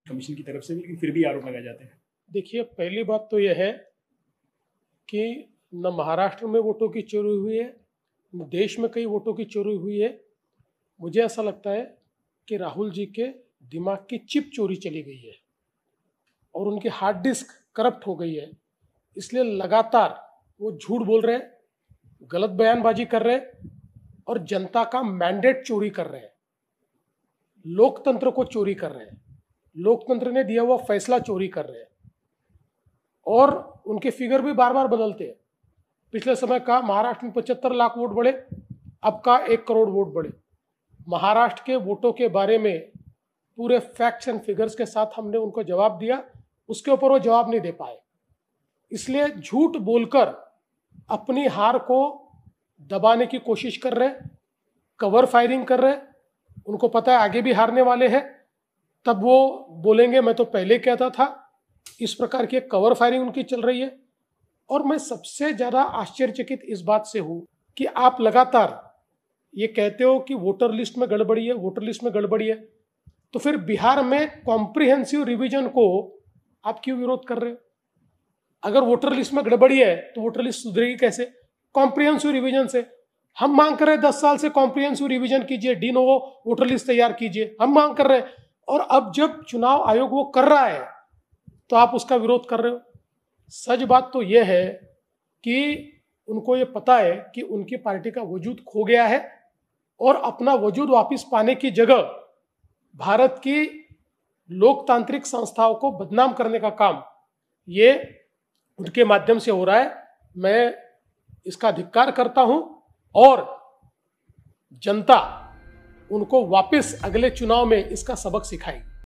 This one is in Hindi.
कमीशन की तरफ से भी, लेकिन फिर भी आरोप लगाए जाते हैं। देखिए, पहली बात तो यह है कि न महाराष्ट्र में वोटों की चोरी हुई है, न देश में कई वोटों की चोरी हुई है। मुझे ऐसा लगता है कि राहुल जी के दिमाग की चिप चोरी चली गई है और उनकी हार्ड डिस्क करप्ट हो गई है। इसलिए लगातार वो झूठ बोल रहे हैं, गलत बयानबाजी कर रहे हैं और जनता का मैंडेट चोरी कर रहे हैं, लोकतंत्र को चोरी कर रहे हैं, लोकतंत्र ने दिया हुआ फैसला चोरी कर रहे हैं। और उनके फिगर भी बार बार बदलते हैं। पिछले समय का महाराष्ट्र में 75 लाख वोट बढ़े, अब का 1 करोड़ वोट बढ़े। महाराष्ट्र के वोटों के बारे में पूरे फैक्ट्स एंड फिगर्स के साथ हमने उनको जवाब दिया, उसके ऊपर वो जवाब नहीं दे पाए। इसलिए झूठ बोलकर अपनी हार को दबाने की कोशिश कर रहे, कवर फायरिंग कर रहे। उनको पता है आगे भी हारने वाले हैं, तब वो बोलेंगे मैं तो पहले कहता था। इस प्रकार की कवर फायरिंग उनकी चल रही है। और मैं सबसे ज़्यादा आश्चर्यचकित इस बात से हूँ कि आप लगातार ये कहते हो कि वोटर लिस्ट में गड़बड़ी है, वोटर लिस्ट में गड़बड़ी है, तो फिर बिहार में कॉम्प्रिहेंसिव रिवीजन को आप क्यों विरोध कर रहे हो? अगर वोटर लिस्ट में गड़बड़ी है तो वोटर लिस्ट सुधरेगी कैसे? कॉम्प्रिहेंसिव रिवीजन से। हम मांग कर रहे हैं 10 साल से कॉम्प्रिहेंसिव रिवीजन कीजिए, डी नोवो वोटर लिस्ट तैयार कीजिए, हम मांग कर रहे हैं। और अब जब चुनाव आयोग वो कर रहा है तो आप उसका विरोध कर रहे हो। सच बात तो यह है कि उनको ये पता है कि उनकी पार्टी का वजूद खो गया है और अपना वजूद वापस पाने की जगह भारत की लोकतांत्रिक संस्थाओं को बदनाम करने का काम ये उनके माध्यम से हो रहा है। मैं इसका धिक्कार करता हूं और जनता उनको वापस अगले चुनाव में इसका सबक सिखाएगी।